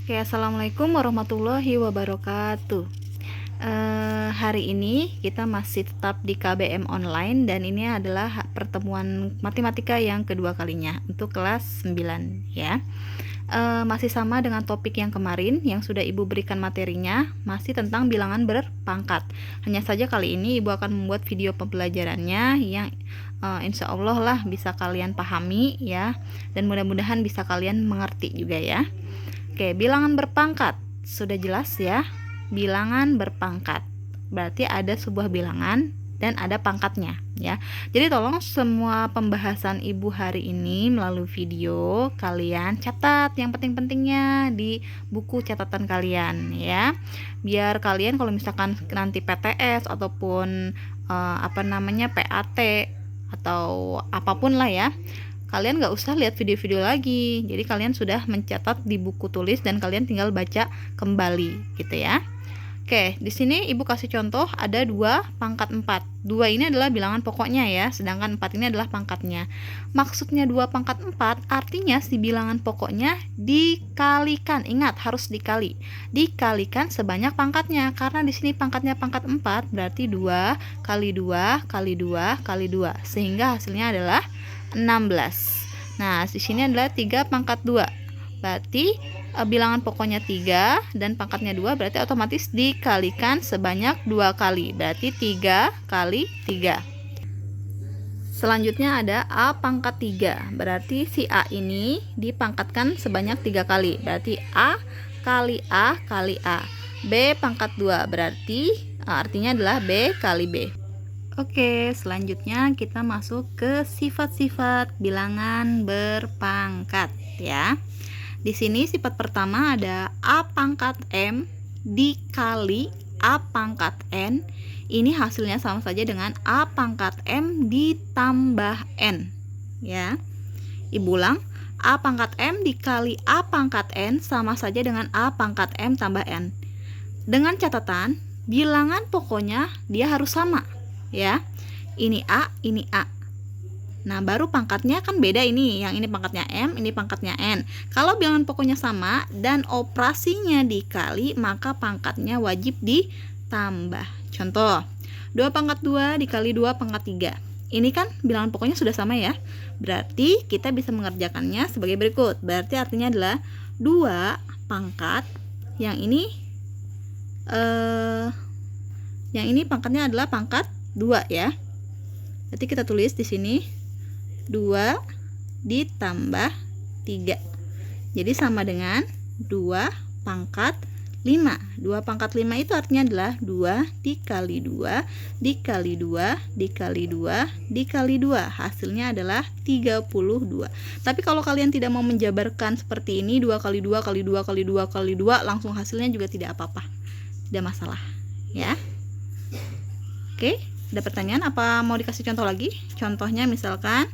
Oke, assalamualaikum warahmatullahi wabarakatuh. Hari ini kita masih tetap di KBM online dan ini adalah pertemuan matematika yang kedua kalinya untuk kelas 9 ya. Masih sama dengan topik yang kemarin yang sudah Ibu berikan materinya, masih tentang bilangan berpangkat. Hanya saja kali ini Ibu akan membuat video pembelajarannya yang insya Allah lah bisa kalian pahami ya, dan mudah-mudahan bisa kalian mengerti juga ya. Oke, bilangan berpangkat sudah jelas ya. Bilangan berpangkat berarti ada sebuah bilangan dan ada pangkatnya ya. Jadi tolong semua pembahasan Ibu hari ini melalui video kalian catat yang penting-pentingnya di buku catatan kalian ya. Biar kalian kalau misalkan nanti PTS ataupun PAT atau apapun lah ya, kalian nggak usah lihat video-video lagi. Jadi kalian sudah mencatat di buku tulis dan kalian tinggal baca kembali gitu ya. Oke, di sini Ibu kasih contoh ada 2 pangkat 4. 2 ini adalah bilangan pokoknya ya, sedangkan 4 ini adalah pangkatnya. Maksudnya 2 pangkat 4 artinya si bilangan pokoknya dikalikan. Ingat, harus dikali. Dikalikan sebanyak pangkatnya. Karena di sini pangkatnya pangkat 4, berarti 2 kali 2 kali 2 kali 2. Sehingga hasilnya adalah 16. Nah, di sini adalah 3 pangkat 2. Berarti bilangan pokoknya 3 dan pangkatnya 2, berarti otomatis dikalikan sebanyak 2 kali. Berarti 3 kali 3. Selanjutnya ada A pangkat 3. Berarti si A ini dipangkatkan sebanyak 3 kali. Berarti A kali A kali A. B pangkat 2. Berarti artinya adalah B kali B. Oke, selanjutnya kita masuk ke sifat-sifat bilangan berpangkat ya. Di sini sifat pertama ada A pangkat M dikali A pangkat N. Ini hasilnya sama saja dengan A pangkat M ditambah N ya. Ibu ulang, A pangkat M dikali A pangkat N sama saja dengan A pangkat M tambah N. Dengan catatan, bilangan pokoknya dia harus sama ya. Ini A, ini A. Nah, baru pangkatnya kan beda ini. Yang ini pangkatnya M, ini pangkatnya N. Kalau bilangan pokoknya sama dan operasinya dikali, maka pangkatnya wajib ditambah. Contoh, 2 pangkat 2 dikali 2 pangkat 3. Ini kan bilangan pokoknya sudah sama ya. Berarti kita bisa mengerjakannya sebagai berikut. Berarti artinya adalah 2 pangkat, yang ini pangkatnya adalah pangkat 2 ya. Berarti kita tulis di sini 2 ditambah 3. Jadi sama dengan 2 pangkat 5. 2 pangkat 5 itu artinya adalah 2 dikali 2 dikali 2 dikali 2 dikali 2. Hasilnya adalah 32. Tapi kalau kalian tidak mau menjabarkan seperti ini, 2 kali 2 kali 2 kali 2 kali 2, langsung hasilnya juga tidak apa-apa. Tidak masalah ya. Oke, ada pertanyaan apa mau dikasih contoh lagi? Contohnya misalkan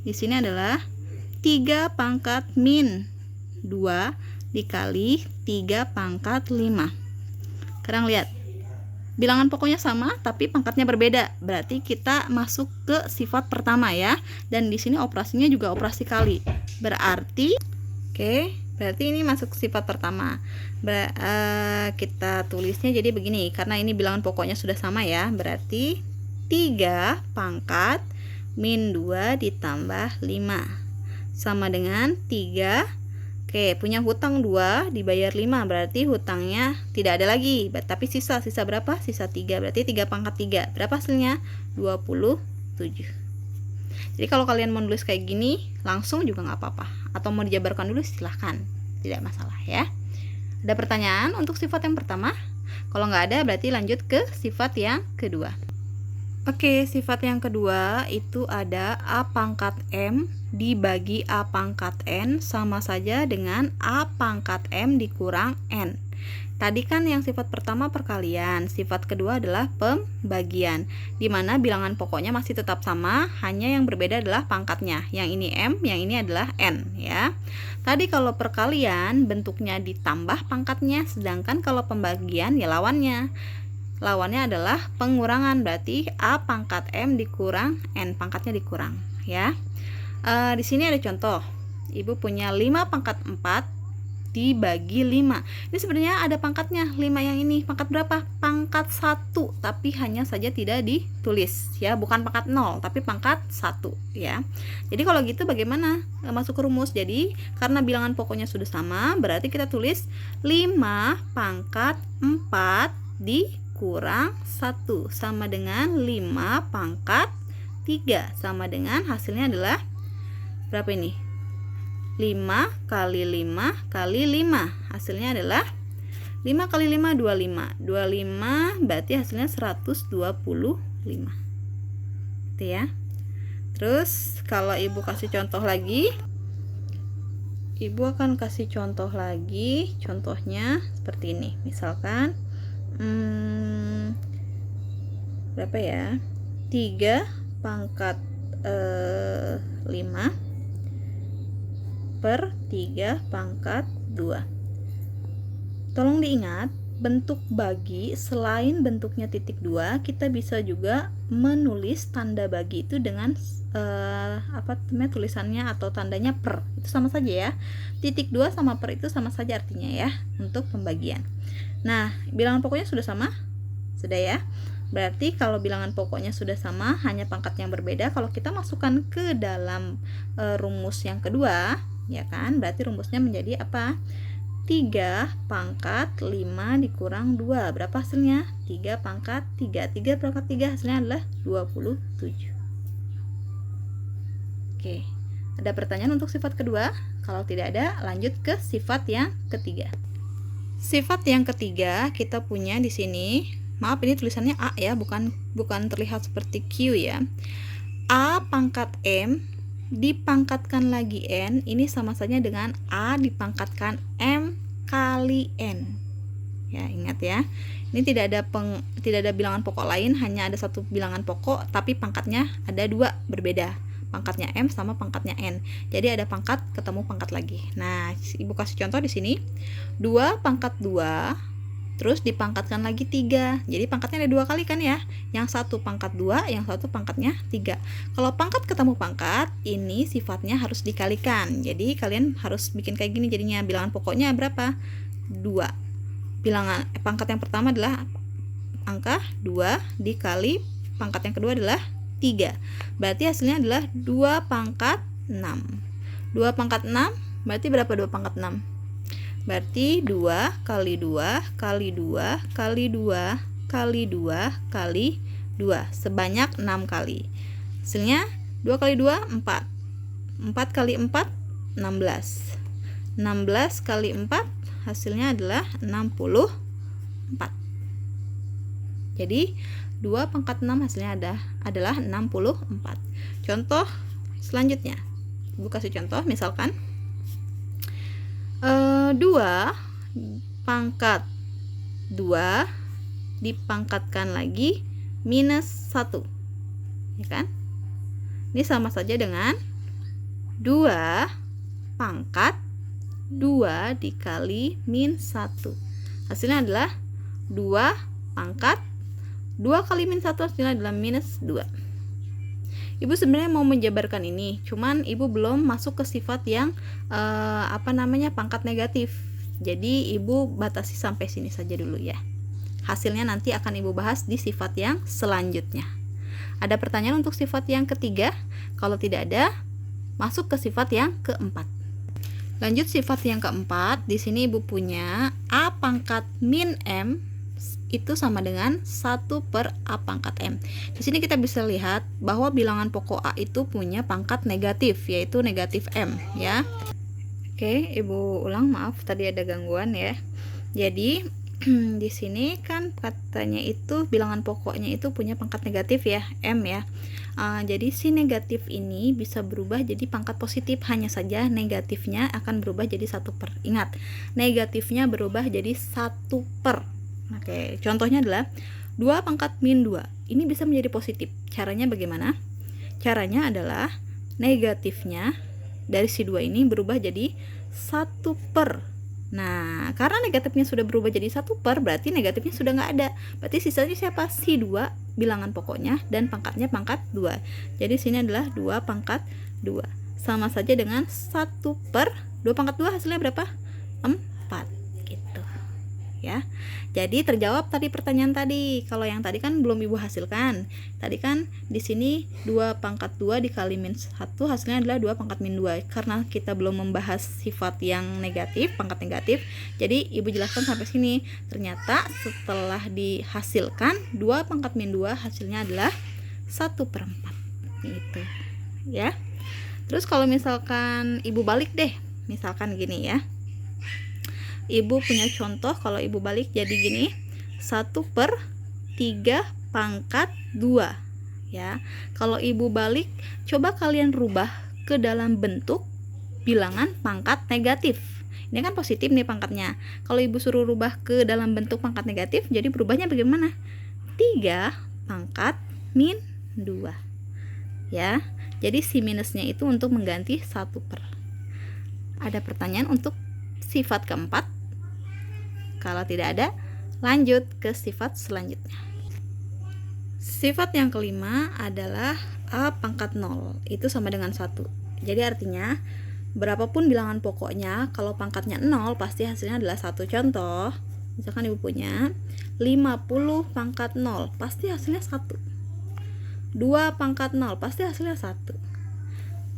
di sini adalah 3 pangkat min 2 dikali 3 pangkat 5. Sekarang lihat. Bilangan pokoknya sama tapi pangkatnya berbeda. Berarti kita masuk ke sifat pertama ya. Dan di sini operasinya juga operasi kali. Berarti berarti ini masuk sifat pertama. Kita tulisnya jadi begini, karena ini bilangan pokoknya sudah sama ya. Berarti 3 pangkat min 2 ditambah 5 sama dengan 3. Punya hutang 2 dibayar 5, berarti hutangnya tidak ada lagi. Tapi sisa berapa? Sisa 3. Berarti 3 pangkat 3. Berapa hasilnya? 27. Jadi kalau kalian mau nulis kayak gini langsung juga nggak apa-apa, atau mau dijabarkan dulu silahkan, tidak masalah ya. Ada pertanyaan untuk sifat yang pertama? Kalau nggak ada berarti lanjut ke sifat yang kedua. Oke, sifat yang kedua itu ada A pangkat M dibagi A pangkat N sama saja dengan A pangkat M dikurang N. Tadi kan yang sifat pertama perkalian, sifat kedua adalah pembagian, di mana bilangan pokoknya masih tetap sama, hanya yang berbeda adalah pangkatnya. Yang ini M, yang ini adalah N ya. Tadi kalau perkalian bentuknya ditambah pangkatnya, sedangkan kalau pembagian ya lawannya. Lawannya adalah pengurangan, berarti A pangkat M dikurang N, pangkatnya dikurang ya. Di sini ada contoh. Ibu punya 5 pangkat 4 dibagi 5. Ini sebenarnya ada pangkatnya, 5 yang ini. Pangkat berapa? Pangkat 1, tapi hanya saja tidak ditulis ya, bukan pangkat 0, tapi pangkat 1 ya. Jadi kalau gitu bagaimana masuk ke rumus? Jadi karena bilangan pokoknya sudah sama, berarti kita tulis 5 pangkat 4 dikurang 1 sama dengan 5 pangkat 3, sama dengan hasilnya adalah berapa ini? 5 kali 5 kali 5, hasilnya adalah 5 kali 5 25. 25 berarti hasilnya 125. Gitu ya. Terus kalau ibu kasih contoh lagi, ibu akan kasih contoh lagi. Contohnya seperti ini. Misalkan berapa ya? 3 pangkat 5 per 3 pangkat 2. Tolong diingat, bentuk bagi selain bentuknya titik 2, kita bisa juga menulis tanda bagi itu dengan tulisannya atau tandanya per. Itu sama saja ya. Titik 2 sama per itu sama saja artinya ya untuk pembagian. Nah, bilangan pokoknya sudah sama? Sudah ya. Berarti kalau bilangan pokoknya sudah sama, hanya pangkat yang berbeda. Kalau kita masukkan ke dalam rumus yang kedua, ya kan, berarti rumusnya menjadi apa? 3 pangkat 5 dikurang 2. Berapa hasilnya? 3 pangkat 3. 3 pangkat 3 hasilnya adalah 27. Oke, ada pertanyaan untuk sifat kedua? Kalau tidak ada, lanjut ke sifat yang ketiga. Sifat yang ketiga kita punya di sini. Maaf, ini tulisannya A ya, bukan terlihat seperti Q ya. A pangkat M dipangkatkan lagi N, ini sama saja dengan A dipangkatkan M kali N. Ya, ingat ya. Ini tidak ada bilangan pokok lain, hanya ada satu bilangan pokok, tapi pangkatnya ada 2 berbeda. Pangkatnya M sama pangkatnya N. Jadi ada pangkat ketemu pangkat lagi. Nah, ibu kasih contoh di sini. 2 pangkat 2 terus dipangkatkan lagi 3. Jadi pangkatnya ada 2 kali kan ya. Yang satu pangkat 2, yang satu pangkatnya 3. Kalau pangkat ketemu pangkat, ini sifatnya harus dikalikan. Jadi kalian harus bikin kayak gini jadinya. Bilangan pokoknya berapa? 2. Pangkat yang pertama adalah angka 2 dikali pangkat yang kedua adalah 3. Berarti hasilnya adalah 2 pangkat 6. 2 pangkat 6 berarti berapa 2 pangkat 6? Berarti 2 kali 2 kali 2 kali 2 kali 2 kali 2 sebanyak 6 kali. Hasilnya 2 kali 2 4. 4 kali 4 16. 16 kali 4 hasilnya adalah 64. Jadi 2 pangkat 6 hasilnya adalah 64. Contoh selanjutnya, ibu kasih contoh misalkan 2 pangkat 2 dipangkatkan lagi minus 1, ya kan? Ini sama saja dengan 2 pangkat 2 dikali min 1. Hasilnya adalah 2 pangkat 2 kali min 1, hasilnya adalah minus 2. Ibu sebenarnya mau menjabarkan ini, cuman ibu belum masuk ke sifat yang pangkat negatif. Jadi ibu batasi sampai sini saja dulu ya. Hasilnya nanti akan ibu bahas di sifat yang selanjutnya. Ada pertanyaan untuk sifat yang ketiga? Kalau tidak ada, masuk ke sifat yang keempat. Lanjut sifat yang keempat. Di sini ibu punya A pangkat min M itu sama dengan 1 per A pangkat M. Di sini kita bisa lihat bahwa bilangan pokok A itu punya pangkat negatif, yaitu negatif M ya. Oke, ibu ulang, maaf tadi ada gangguan ya. Jadi di sini kan katanya itu bilangan pokoknya itu punya pangkat negatif ya, M ya. Jadi si negatif ini bisa berubah jadi pangkat positif, hanya saja negatifnya akan berubah jadi 1 per. Ingat, negatifnya berubah jadi 1 per. Oke, contohnya adalah 2 pangkat min 2. Ini bisa menjadi positif. Caranya bagaimana? Caranya adalah negatifnya dari si 2 ini berubah jadi 1 per. Nah, karena negatifnya sudah berubah jadi 1 per, berarti negatifnya sudah nggak ada. Berarti sisanya siapa? Si 2 bilangan pokoknya dan pangkatnya pangkat 2. Jadi sini adalah 2 pangkat 2. Sama saja dengan 1 per 2 pangkat 2 hasilnya berapa? 4 gitu ya. Jadi terjawab tadi pertanyaan tadi. Kalau yang tadi kan belum Ibu hasilkan. Tadi kan di sini 2 pangkat 2 dikali min 1 hasilnya adalah 2 pangkat min 2. Karena kita belum membahas sifat yang negatif, pangkat negatif, jadi Ibu jelaskan sampai sini. Ternyata setelah dihasilkan 2 pangkat min 2 hasilnya adalah 1/4 gitu ya. Terus kalau misalkan Ibu balik deh, misalkan gini ya, Ibu punya contoh kalau Ibu balik jadi gini, 1/3 pangkat 2 ya. Kalau Ibu balik, coba kalian rubah ke dalam bentuk bilangan pangkat negatif. Ini kan positif nih pangkatnya. Kalau Ibu suruh rubah ke dalam bentuk pangkat negatif, jadi berubahnya bagaimana? 3 pangkat min 2 ya. Jadi si minusnya itu untuk mengganti 1/. Ada pertanyaan untuk sifat keempat? Kalau tidak ada, lanjut ke sifat selanjutnya. Sifat yang kelima adalah A pangkat 0, itu sama dengan 1. Jadi artinya, berapapun bilangan pokoknya, kalau pangkatnya 0, pasti hasilnya adalah 1. Contoh, misalkan Ibu punya 50 pangkat 0, pasti hasilnya 1. 2 pangkat 0, pasti hasilnya 1.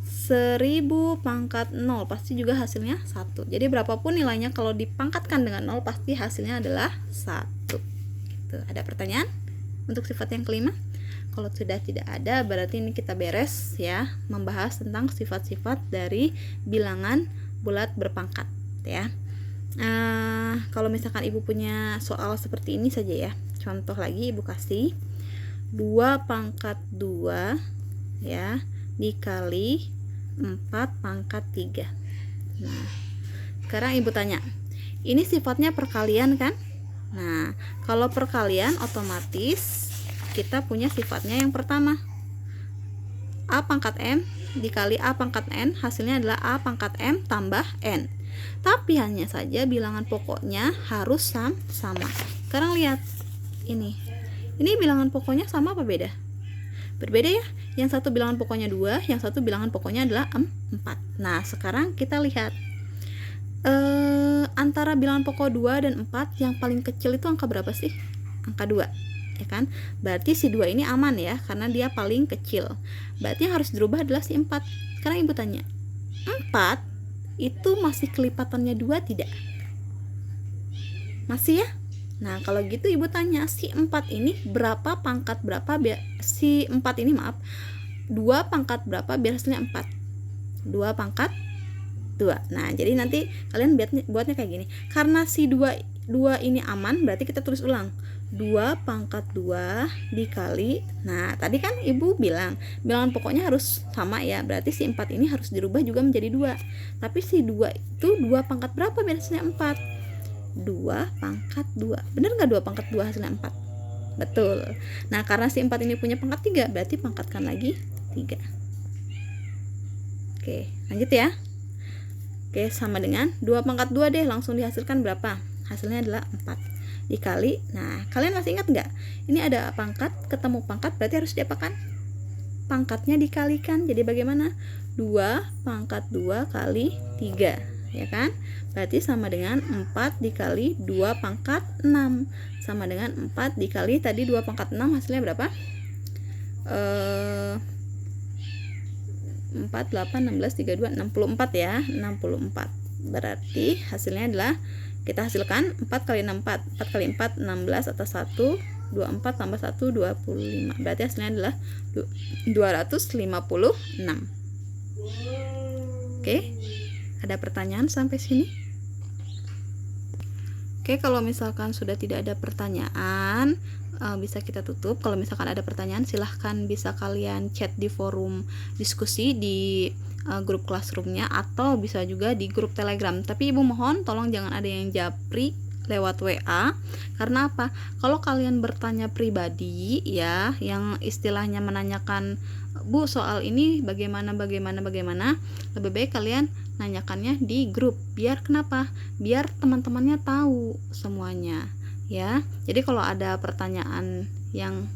1000 pangkat 0 pasti juga hasilnya 1. Jadi berapapun nilainya kalau dipangkatkan dengan 0 pasti hasilnya adalah 1 gitu. Ada pertanyaan untuk sifat yang kelima? Kalau sudah tidak ada, berarti ini kita beres ya, membahas tentang sifat-sifat dari bilangan bulat berpangkat ya. Kalau misalkan Ibu punya soal seperti ini saja ya, contoh lagi Ibu kasih 2 pangkat 2 ya dikali 4 pangkat 3. Nah, sekarang Ibu tanya, ini sifatnya perkalian kan? Nah, kalau perkalian otomatis kita punya sifatnya yang pertama, A pangkat M dikali A pangkat N, hasilnya adalah A pangkat M tambah N. Tapi hanya saja bilangan pokoknya harus sama. Sekarang lihat ini bilangan pokoknya sama apa beda? Berbeda ya. Yang satu bilangan pokoknya 2, yang satu bilangan pokoknya adalah 4. Nah, sekarang kita lihat antara bilangan pokok 2 dan 4 yang paling kecil itu angka berapa sih? Angka 2 ya kan? Berarti si 2 ini aman ya, karena dia paling kecil. Berarti yang harus dirubah adalah si 4. Sekarang Ibu tanya, 4 itu masih kelipatannya 2 tidak? Masih ya? Nah, kalau gitu Ibu tanya, si 4 ini berapa pangkat berapa biar si 4 ini 2 pangkat berapa biar hasilnya 4? 2 pangkat 2. Nah, jadi nanti kalian buatnya kayak gini. Karena si 2 ini aman, berarti kita tulis ulang. 2 pangkat 2 dikali. Nah, tadi kan Ibu bilang bilangan pokoknya harus sama ya. Berarti si 4 ini harus dirubah juga menjadi 2. Tapi si 2 itu 2 pangkat berapa biar hasilnya 4? 2 pangkat 2. Benar nggak 2 pangkat 2 hasilnya 4? Betul. Nah, karena si 4 ini punya pangkat 3, berarti pangkatkan lagi 3. Oke, lanjut ya. Oke, sama dengan 2 pangkat 2 deh, langsung dihasilkan berapa? Hasilnya adalah 4. Dikali, nah kalian masih ingat nggak? Ini ada pangkat, ketemu pangkat, berarti harus diapakan? Pangkatnya dikalikan, jadi bagaimana? 2 pangkat 2 kali 3, ya kan? Berarti sama dengan 4 dikali 2 pangkat 6, sama dengan 4 dikali tadi 2 pangkat 6, hasilnya berapa? 4, 8, 16, 32, 64 ya, 64. Berarti hasilnya adalah, kita hasilkan 4 kali 6, 4 kali 4, 16 atas 1, 24 tambah 1, 25. Berarti hasilnya adalah 256. Oke, ada pertanyaan sampai sini? Oke, kalau misalkan sudah tidak ada pertanyaan, bisa kita tutup. Kalau misalkan ada pertanyaan, silahkan bisa kalian chat di forum diskusi di grup classroomnya, atau bisa juga di grup Telegram. Tapi Ibu mohon tolong jangan ada yang japri lewat WA. Karena apa? Kalau kalian bertanya pribadi ya, yang istilahnya menanyakan, Bu soal ini bagaimana, lebih baik kalian nanyakannya di grup. Biar kenapa? Biar teman-temannya tahu semuanya ya. Jadi kalau ada pertanyaan yang